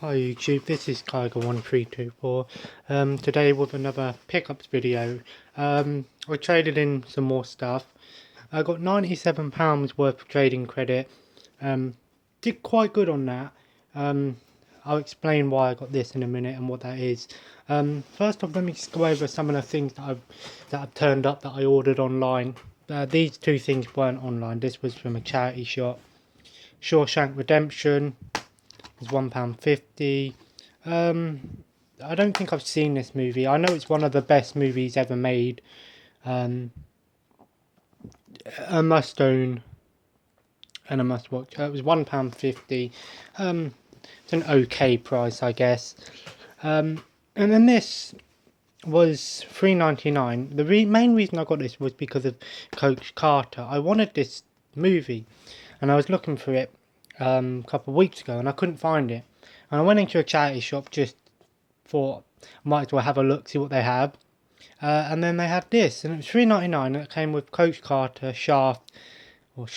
Hi YouTube, this is Kiger1324. Today with another pickups video. I traded in some more stuff. I got £97 worth of trading credit. Did quite good on that. I'll explain why I got this in a minute and what that is. First off, let me just go over some of the things that I've turned up that I ordered online. These two things weren't online. This was from a charity shop. Shawshank Redemption is £1.50. I don't think I've seen this movie. I know it's one of the best movies ever made. A must own and a must watch. It was £1.50. It's an okay price, I guess. And then this was £3.99. The main reason I got this was because of Coach Carter. I wanted this movie, and I was looking for it a couple of weeks ago, and I couldn't find it. And I went into a charity shop, just thought might as well have a look, see what they have. And then they had this, and it was £3.99, and it came with Coach Carter, Shaft, or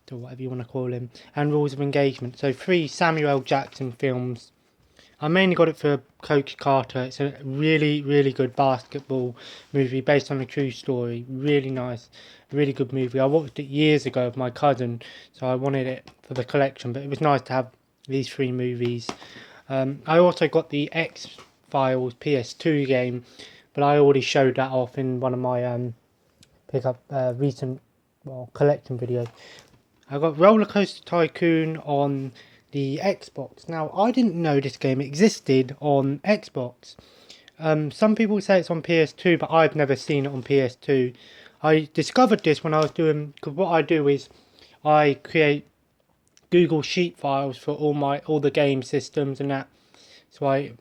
whatever you want to call him, and Rules of Engagement. So 3 Samuel L. Jackson films. I mainly got it for Coach Carter. It's a really, really good basketball movie based on a true story. Really nice, really good movie. I watched it years ago with my cousin, so I wanted it for the collection, but it was nice to have these 3 movies. I also got the X-Files PS2 game, but I already showed that off in one of my recent collection videos. I got Roller Coaster Tycoon on the Xbox. Now, I didn't know this game existed on Xbox. Some people say it's on PS2, but I've never seen it on PS2. I discovered this when I was doing, because what I do is I create Google Sheet files for all the game systems and that. So I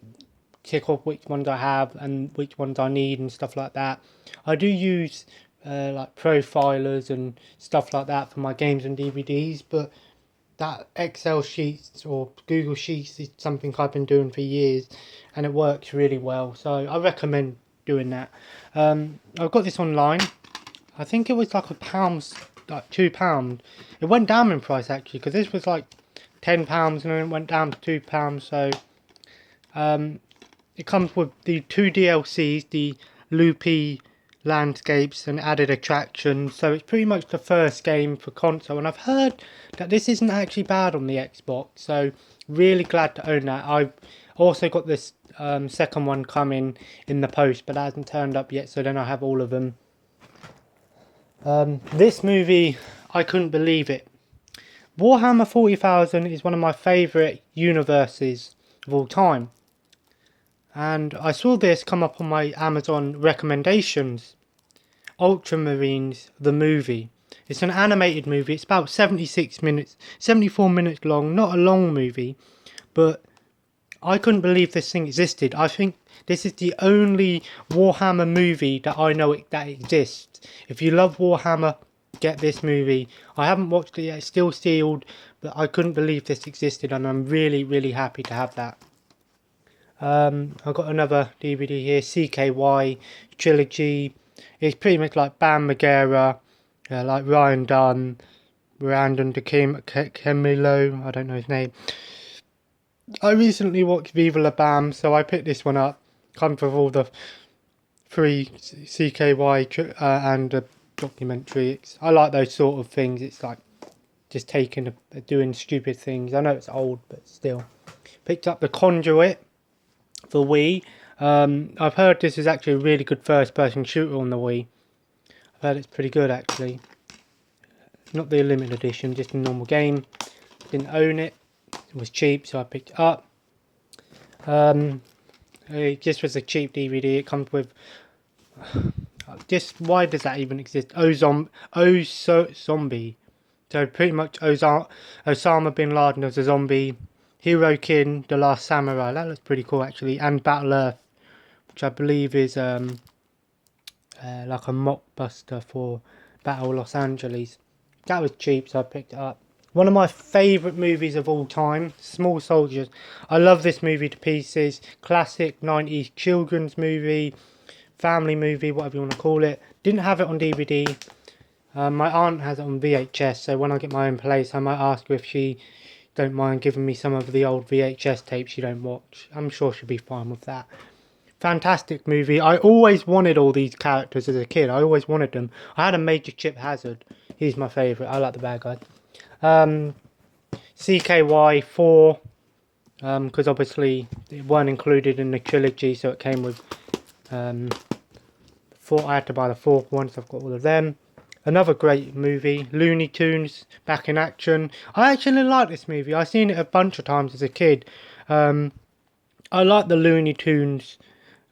tick off which ones I have and which ones I need and stuff like that. I do use like profilers and stuff like that for my games and DVDs, but that Excel sheets or Google Sheets is something I've been doing for years, and it works really well. So I recommend doing that. I've got this online. I think it was like like £2. It went down in price actually, because this was like £10 and then it went down to £2. So it comes with the 2 DLCs, the loopy landscapes and added attractions, so it's pretty much the first game for console, and I've heard that this isn't actually bad on the Xbox, so really glad to own that. I've also got this second one coming in the post, but that hasn't turned up yet, so then I have all of them. This movie, I couldn't believe it. Warhammer 40,000 is one of my favourite universes of all time. And I saw this come up on my Amazon recommendations. Ultramarines, the movie. It's an animated movie. It's about 76 minutes, 74 minutes long. Not a long movie, but I couldn't believe this thing existed. I think this is the only Warhammer movie that I know that exists. If you love Warhammer, get this movie. I haven't watched it yet. It's still sealed, but I couldn't believe this existed, and I'm really, really happy to have that. I've got another DVD here, CKY Trilogy. It's pretty much like Bam Margera, like Ryan Dunn, Brandon Camillo, I don't know his name. I recently watched Viva La Bam, so I picked this one up. Comes with all the 3 CKY and a documentary. I like those sort of things. It's like just doing stupid things. I know it's old, but still. Picked up The Conduit for Wii. I've heard this is actually a really good first-person shooter on the Wii. I've heard it's pretty good actually. Not the limited edition, just a normal game. Didn't own it. It was cheap, so I picked it up. It just was a cheap DVD. It comes with just, why does that even exist? Zombie. So pretty much Osama bin Laden as a zombie. Hero Kin, The Last Samurai. That looks pretty cool actually. And Battle Earth, which I believe is like a mockbuster for Battle Los Angeles. That was cheap, so I picked it up. One of my favourite movies of all time, Small Soldiers. I love this movie to pieces. Classic 90s children's movie, family movie, whatever you want to call it. Didn't have it on DVD. My aunt has it on VHS, so when I get my own place, I might ask her if she don't mind giving me some of the old VHS tapes you don't watch. I'm sure she'll be fine with that. Fantastic movie. I always wanted all these characters as a kid. I always wanted them. I had a Major Chip Hazard. He's my favourite. I like the bad guy. CKY 4, because obviously it weren't included in the trilogy, so it came with 4. I had to buy the 4th one, so I've got all of them. Another great movie, Looney Tunes, back in action. I actually like this movie. I've seen it a bunch of times as a kid. I like the Looney Tunes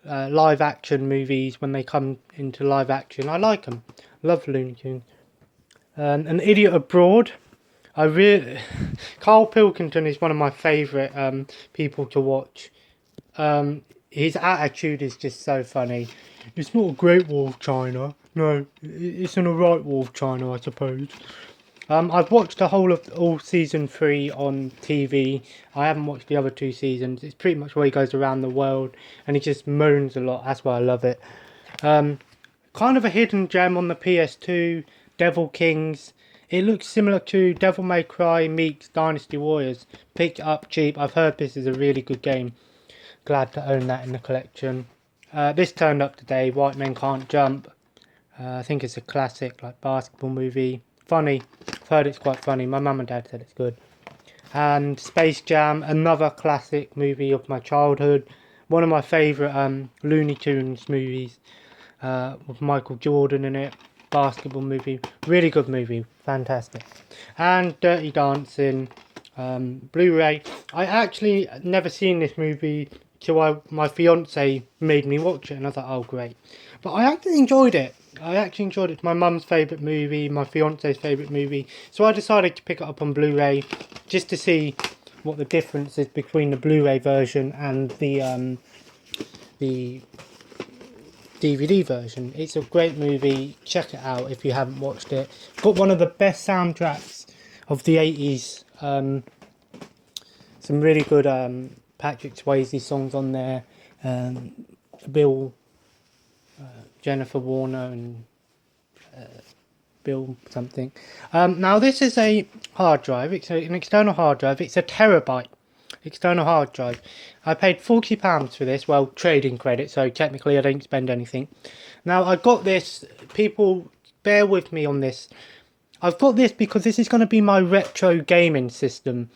live action movies when they come into live action. I like them. Love Looney Tunes. An Idiot Abroad. Carl Pilkington is one of my favourite people to watch. His attitude is just so funny. It's not a Great Wall of China. No, it's an alright Wall of China, I suppose. I've watched the whole of all season 3 on TV. I haven't watched the other 2 seasons. It's pretty much where he goes around the world and he just moans a lot. That's why I love it. Kind of a hidden gem on the PS2, Devil Kings. It looks similar to Devil May Cry meets Dynasty Warriors. Picked it up cheap. I've heard this is a really good game. Glad to own that in the collection. This turned up today, White Men Can't Jump. I think it's a classic, like basketball movie. Funny. I've heard it's quite funny. My mum and dad said it's good. And Space Jam, another classic movie of my childhood. One of my favourite Looney Tunes movies with Michael Jordan in it. Basketball movie. Really good movie. Fantastic. And Dirty Dancing, Blu-ray. I actually never seen this movie till my fiance made me watch it, and I thought, oh great. But I actually enjoyed it. It's my mum's favourite movie, my fiance's favourite movie. So I decided to pick it up on Blu-ray just to see what the difference is between the Blu-ray version and the DVD version. It's a great movie. Check it out if you haven't watched it. Got one of the best soundtracks of the 80s. Some really good Patrick Swayze songs on there. Bill, Jennifer Warner and Bill something. Now this is a hard drive. It's an external hard drive. It's a terabyte external hard drive. I paid £40 for this. Well, trading credit, so technically I didn't spend anything. Now I got this. People, bear with me on this. I've got this because this is going to be my retro gaming system.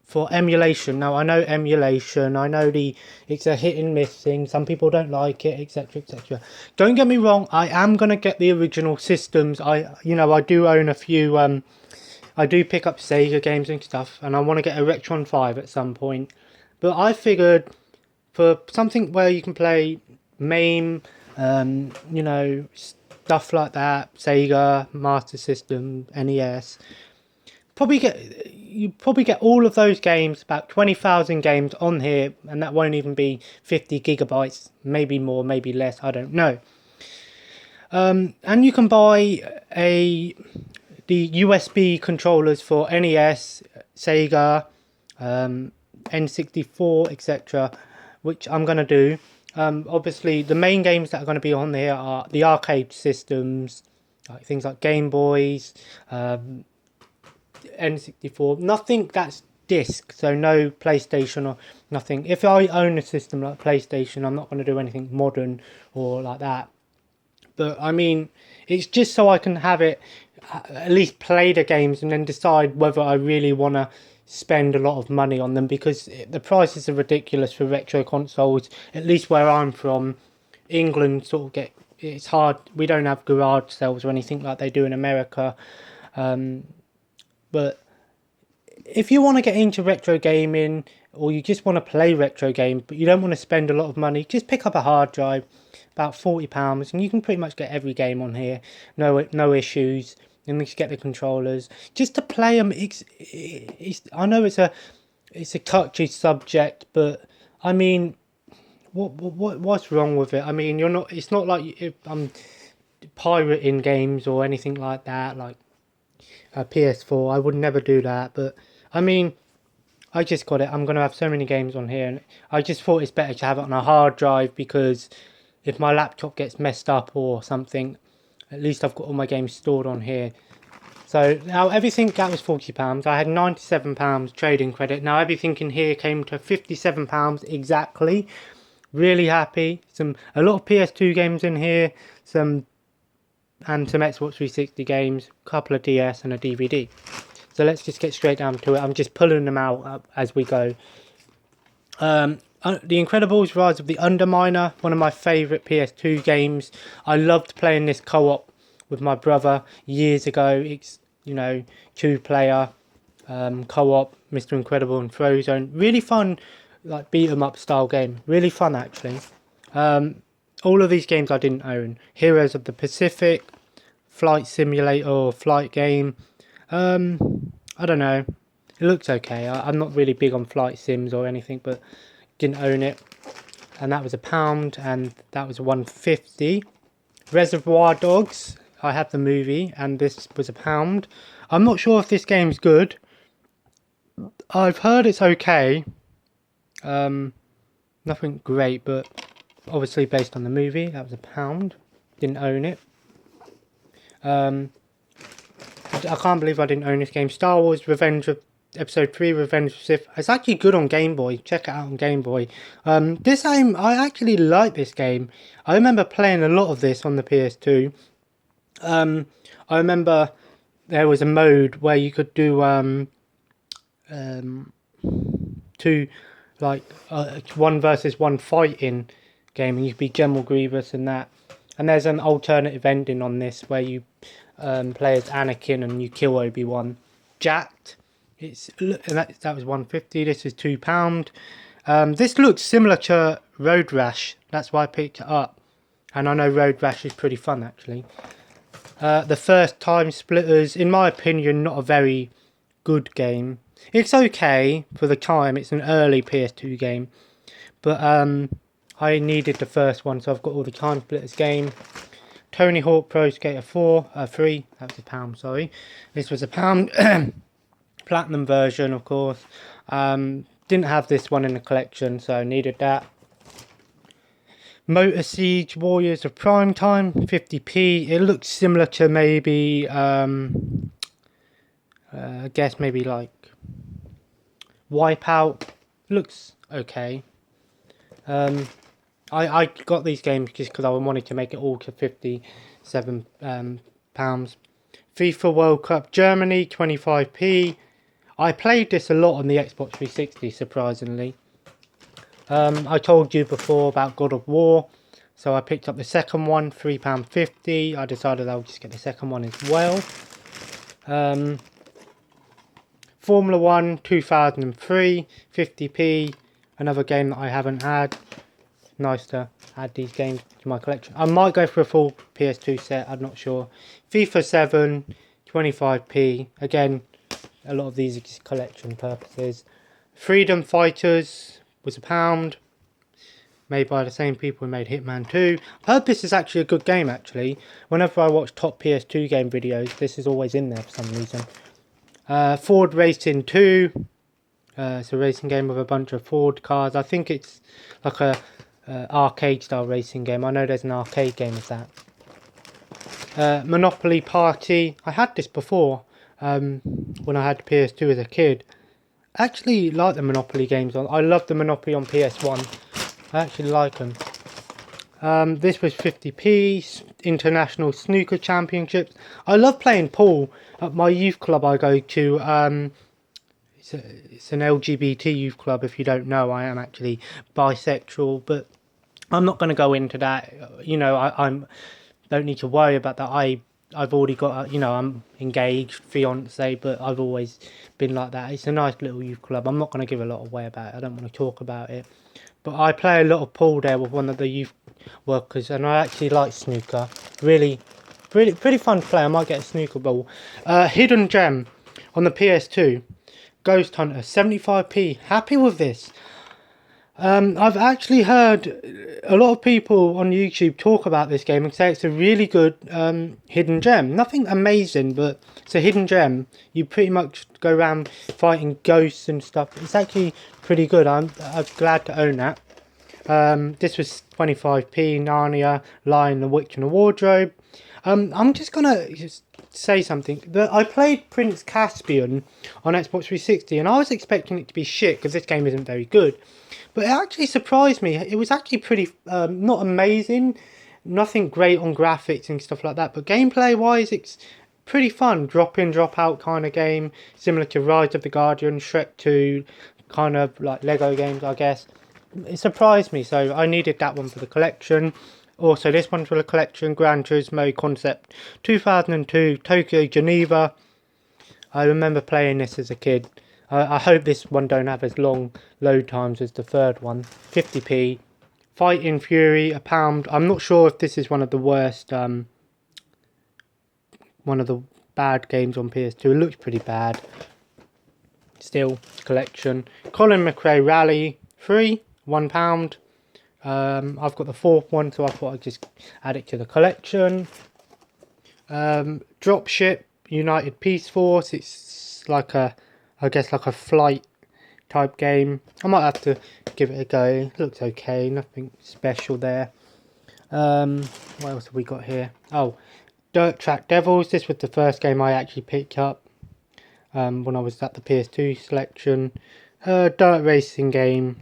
For emulation. Now I know emulation, I know it's a hit and miss thing, some people don't like it, etc, etc. Don't get me wrong, I am going to get the original systems. I do own a few, I do pick up Sega games and stuff, and I want to get a Retron 5 at some point. But I figured for something where you can play MAME, stuff like that, Sega, Master System, NES, you probably get all of those games, about 20,000 games on here, and that won't even be 50 gigabytes, maybe more, maybe less, I don't know. And you can buy the USB controllers for NES, Sega, N64, etc, which I'm going to do. Obviously, the main games that are going to be on here are the arcade systems, like things like Game Boys, N64, nothing that's disc, so no PlayStation or nothing. If I own a system like PlayStation, I'm not going to do anything modern or like that. But I mean, it's just so I can have it, at least play the games and then decide whether I really want to spend a lot of money on them, because the prices are ridiculous for retro consoles, at least where I'm from. England it's hard, we don't have garage sales or anything like they do in America. But if you want to get into retro gaming, or you just want to play retro games, but you don't want to spend a lot of money, just pick up a hard drive, about £40, and you can pretty much get every game on here, no issues. And you just get the controllers just to play them. I know it's a touchy subject, but I mean, what's wrong with it? I mean, it's not like I'm pirating games or anything like that, like a PS4. I would never do that, but I mean, I just got it. I'm going to have so many games on here, and I just thought it's better to have it on a hard drive, because if my laptop gets messed up or something, at least I've got all my games stored on here. So now everything that was £40. I had £97 trading credit. Now everything in here came to £57 exactly. Really happy. A lot of PS2 games in here, and some Xbox 360 games, a couple of DS and a DVD. So let's just get straight down to it. I'm just pulling them out as we go. The Incredibles: Rise of the Underminer, one of my favourite PS2 games. I loved playing this co-op with my brother years ago. It's, you know, 2-player co-op, Mr. Incredible and Frozone. Really fun, like beat 'em up style game. Really fun actually. All of these games I didn't own. Heroes of the Pacific, Flight Simulator or Flight Game. I don't know. It looks okay. I'm not really big on flight sims or anything, but didn't own it. And that was £1, and that was £1.50. Reservoir Dogs. I had the movie, and this was £1. I'm not sure if this game's good. I've heard it's okay. Nothing great, but obviously based on the movie. That was £1. Didn't own it. I can't believe I didn't own this game. Star Wars Episode 3, Revenge of the Sith. It's actually good on Game Boy. Check it out on Game Boy. This game, I actually like this game. I remember playing a lot of this on the PS2. I remember there was a mode where you could do one versus one fighting game, and you could be General Grievous and that. And there's an alternative ending on this where you play as Anakin and you kill Obi-Wan. Jacked. That was £1.50. This is £2. This looks similar to Road Rash. That's why I picked it up. And I know Road Rash is pretty fun actually. The First Time Splitters, in my opinion, not a very good game. It's okay for the time. It's an early PS2 game, but I needed the first one, so I've got all the Time Splitters game. Tony Hawk Pro Skater 3. That was £1. Sorry, this was £1. Platinum version, of course. Didn't have this one in the collection, so needed that. Motor Siege Warriors of Prime Time, 50p. It looks similar to maybe, I guess maybe like Wipeout. Looks okay. I got these games just because I wanted to make it all to £57. FIFA World Cup Germany, 25p. I played this a lot on the Xbox 360, surprisingly. I told you before about God of War, so I picked up the second one, £3.50. I decided I'll just get the second one as well. Formula 1 2003, 50p. Another game that I haven't had. Nice to add these games to my collection. I might go for a full PS2 set, I'm not sure. FIFA 7, 25p. Again, a lot of these are just collection purposes. Freedom Fighters was £1. Made by the same people who made Hitman 2. I heard this is actually a good game actually. Whenever I watch top PS2 game videos, this is always in there for some reason. Ford Racing 2. It's a racing game with a bunch of Ford cars. I think it's like a arcade style racing game. I know there's an arcade game of that. Monopoly Party. I had this before when I had PS2 as a kid. I actually like the Monopoly games. I love the Monopoly on PS1. I actually like them. This was 50p. International Snooker Championships. I love playing pool. At my youth club I go to, it's an LGBT youth club. If you don't know, I am actually bisexual, but I'm not going to go into that. You know, I'm don't need to worry about that. I've already got, you know, I'm engaged, fiance, but I've always been like that. It's a nice little youth club. I'm not going to give a lot away about it. I don't want to talk about it. But I play a lot of pool there with one of the youth workers, and I actually like snooker. Really pretty fun to play. I might get a snooker ball. Hidden Gem on the PS2. Ghost Hunter, 75p. Happy with this. I've actually heard a lot of people on YouTube talk about this game and say it's a really good hidden gem. Nothing amazing, but it's a hidden gem. You pretty much go around fighting ghosts and stuff. It's actually pretty good. I'm glad to own that. This was 25p, Narnia, Lion, the Witch and the Wardrobe. I'm just gonna say something. I played Prince Caspian on Xbox 360 and I was expecting it to be shit because this game isn't very good. But it actually surprised me. It was actually pretty, not amazing, nothing great on graphics and stuff like that, but gameplay wise it's pretty fun. Drop in, drop out kind of game, similar to Rise of the Guardian, Shrek 2, kind of like Lego games I guess. It surprised me, so I needed that one for the collection. Also, this one for the collection, Gran Turismo Concept 2002, Tokyo, Geneva. I remember playing this as a kid. I hope this one don't have as long load times as the third one. 50p. Fighting Fury, £1. I'm not sure if this is one of the worst, one of the bad games on PS2. It looks pretty bad. Still, collection. Colin McRae Rally 3, £1. I've got the fourth one, so I thought I'd just add it to the collection. Dropship United Peace Force. It's like a, I guess like a flight type game. I might have to give it a go. It looks okay, nothing special there. What else have we got here? Oh, Dirt Track Devils. This was the first game I actually picked up when I was at the PS2 selection. Dirt racing game.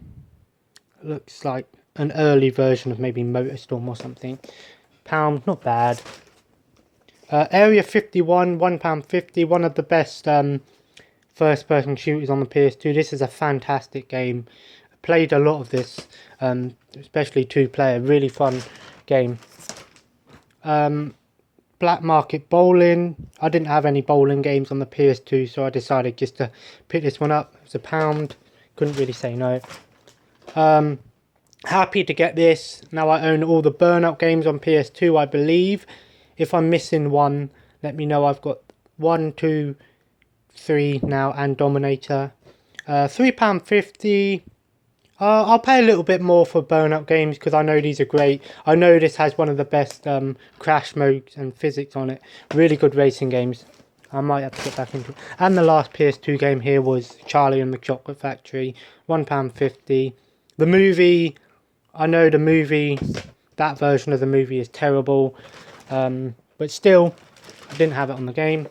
Looks like an early version of maybe Motorstorm or something. £1, not bad. Area 51, £1.50. One of the best first person shooters on the PS2. This is a fantastic game. I played a lot of this, especially 2-player. Really fun game. Black Market Bowling. I didn't have any bowling games on the PS2, so I decided just to pick this one up. It was £1. Couldn't really say no. Happy to get this. Now I own all the Burnout games on PS2, I believe. If I'm missing one, let me know. I've got 1, 2, 3 now and Dominator. £3.50. I'll pay a little bit more for Burnout games because I know these are great. I know this has one of the best crash modes and physics on it. Really good racing games. I might have to get back into it. And the last PS2 game here was Charlie and the Chocolate Factory. £1.50. The movie, I know the movie, that version of the movie is terrible. But still, I didn't have it on the game.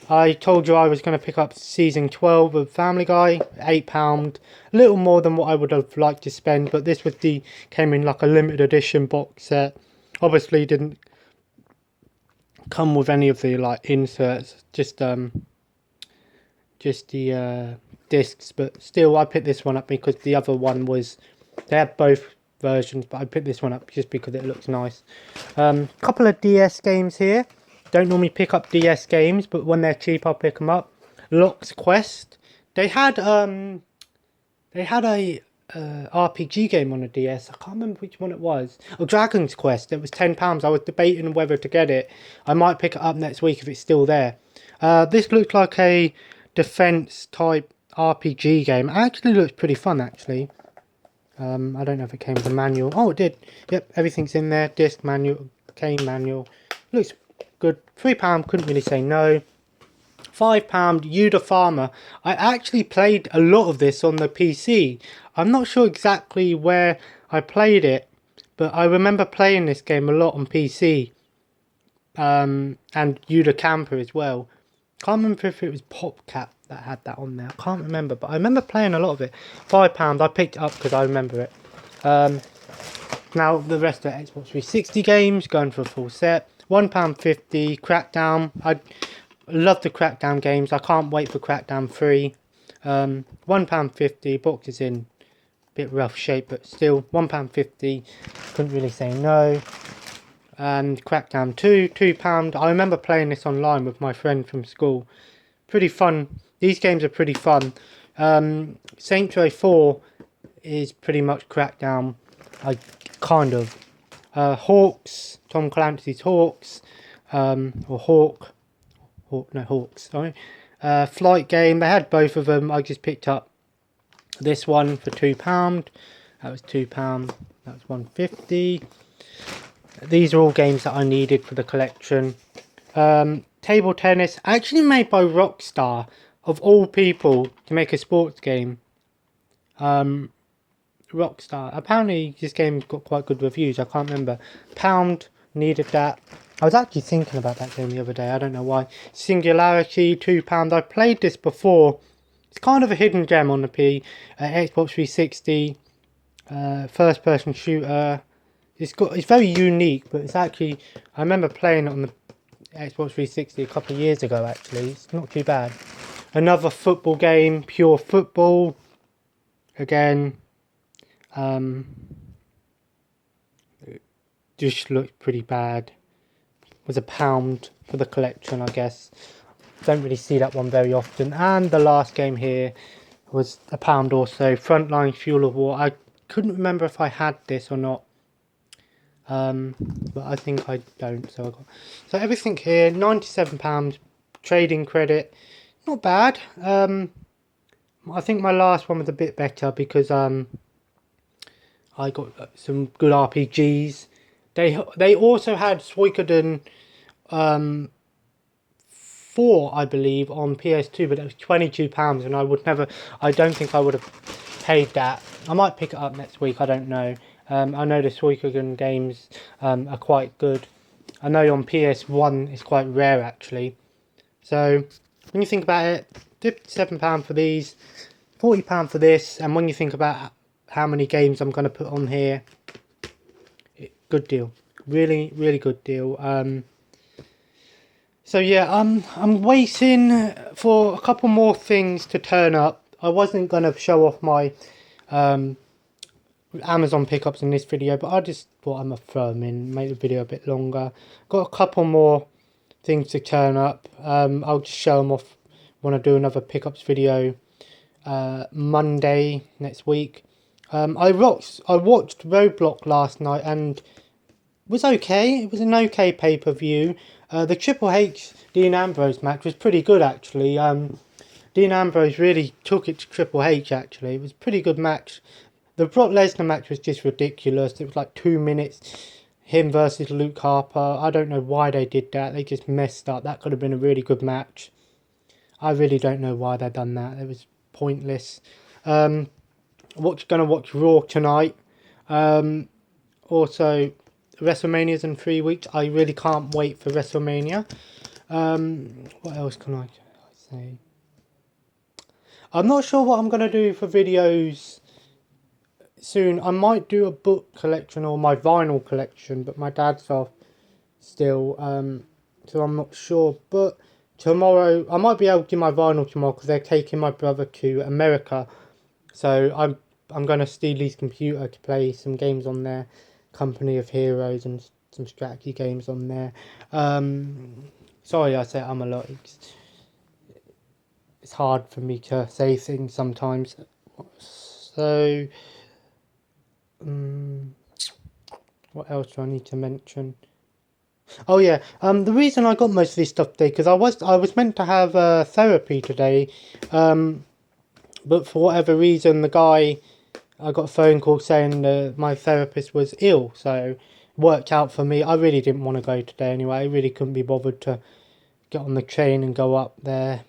I told you I was going to pick up season 12 of Family Guy, £8. A little more than what I would have liked to spend, but this was came in like a limited edition box set. Obviously didn't come with any of the like inserts, just the discs, but still I picked this one up because the other one was, they had both versions, but I picked this one up just because it looks nice. Couple of DS games here. Don't normally pick up DS games, but when they're cheap I'll pick them up. Lock's Quest. They had a RPG game on the DS. I can't remember which one it was. Oh, Dragon's Quest. It was £10. I was debating whether to get it. I might pick it up next week if it's still there. This looks like a defense type RPG game. It actually looks pretty fun actually. I don't know if it came with a manual. Oh, it did. Yep, everything's in there. Disc manual, game manual. Looks good. £3, couldn't really say no. £5, Yuda Farmer. I actually played a lot of this on the PC. I'm not sure exactly where I played it, but I remember playing this game a lot on PC. And Yuda Camper as well. Can't remember if it was PopCap that had that on there. I can't remember, but I remember playing a lot of it. £5, I picked it up because I remember it. Now the rest of the Xbox 360 games, going for a full set. £1.50, Crackdown. I love the Crackdown games. I can't wait for Crackdown 3. £1.50, box is in a bit rough shape, but still £1.50. Couldn't really say no. And Crackdown 2, £2. I remember playing this online with my friend from school. Pretty fun. These games are pretty fun. Saints Row 4 is pretty much Crackdown. Hawks, Tom Clancy's Hawks, or Hawks, sorry. Flight game, they had both of them. I just picked up this one for £2. That was £2. That was £1.50. These are all games that I needed for the collection. Table tennis, actually made by Rockstar, of all people, to make a sports game. Rockstar. Apparently this game's got quite good reviews. I can't remember. Pound needed that. I was actually thinking about that game the other day. I don't know why. Singularity, £2. I've played this before. It's kind of a hidden gem on the Xbox 360. First person shooter. It's very unique, but it's actually, I remember playing it on the Xbox 360 a couple of years ago actually. It's not too bad. Another football game, pure football. Again, just looked pretty bad. Was £1 for the collection, I guess. Don't really see that one very often. And the last game here was £1 also. Frontline Fuel of War. I couldn't remember if I had this or not. But I think I don't. So everything here, £97 trading credit. Not bad. I think my last one was a bit better because I got some good RPGs. They also had Suikoden 4, I believe, on PS2, but it was £22, and I don't think I would have paid that. I might pick it up next week, I don't know. I know the Suikoden games are quite good. I know on PS1 it's quite rare actually. So when you think about it, £57 for these, £40 for this, and when you think about how many games I'm going to put on here, good deal. Really, really good deal. So yeah, I'm waiting for a couple more things to turn up. I wasn't going to show off my Amazon pickups in this video, but I just thought I'm going to throw them in, make the video a bit longer. Got a couple more things to turn up. I'll just show them off when I do another pickups video Monday next week. I watched Roadblock last night and was okay. It was an okay pay-per-view. The Triple H Dean Ambrose match was pretty good actually. Dean Ambrose really took it to Triple H actually. It was a pretty good match. The Brock Lesnar match was just ridiculous. It was like 2 minutes. Him versus Luke Harper. I don't know why they did that. They just messed up. That could have been a really good match. I really don't know why they done that. It was pointless. Gonna watch Raw tonight. Also, WrestleMania's in 3 weeks. I really can't wait for WrestleMania. What else can I say? I'm not sure what I'm gonna do for videos soon. I might do a book collection or my vinyl collection, but my dad's off still, so I'm not sure. But tomorrow I might be able to do my vinyl tomorrow because they're taking my brother to America, so I'm going to steal his computer to play some games on there, Company of Heroes and some strategy games on there. Sorry I say I'm a lot. It's hard for me to say things sometimes. So what else do I need to mention? Oh yeah, the reason I got most of this stuff today because I was meant to have therapy today, but for whatever reason I got a phone call saying that my therapist was ill, so it worked out for me. I really didn't want to go today anyway. I really couldn't be bothered to get on the train and go up there.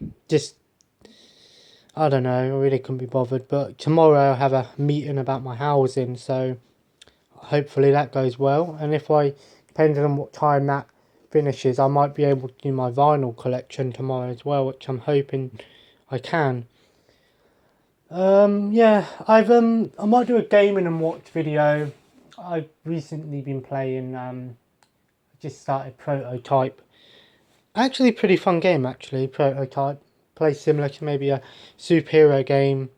I don't know, I really couldn't be bothered. But tomorrow I'll have a meeting about my housing, so hopefully that goes well. And depending on what time that finishes, I might be able to do my vinyl collection tomorrow as well, which I'm hoping I can. Yeah, I might do a gaming and watch video. I've recently been playing, just started Prototype. Actually, pretty fun game actually, Prototype. Plays similar to maybe a superhero game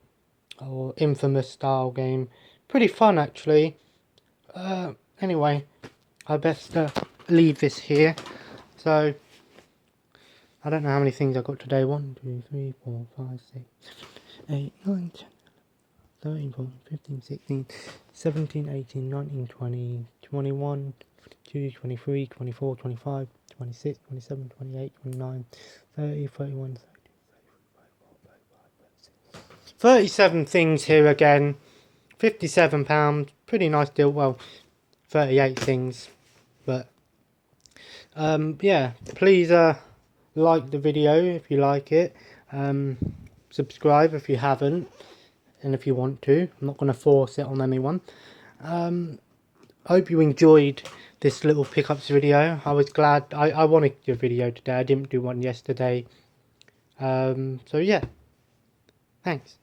or Infamous style game. Pretty fun actually. Anyway, I best leave this here. So, I don't know how many things I got today. 1, 2, 3, 4, 5, 6, 7, 8, 9, 10, 13, 14, 15, 16, 17, 18, 19, 20, 21, 22, 23, 24, 25, 26, 27, 28, 29, 30, 31, 32, 37 things here again. £57, pretty nice deal. Well, 38 things, but yeah, please like the video if you like it, subscribe if you haven't, and if you want to, I'm not going to force it on anyone. I hope you enjoyed this little pickups video. I was glad I wanted to do a video today. I didn't do one yesterday. So yeah, thanks.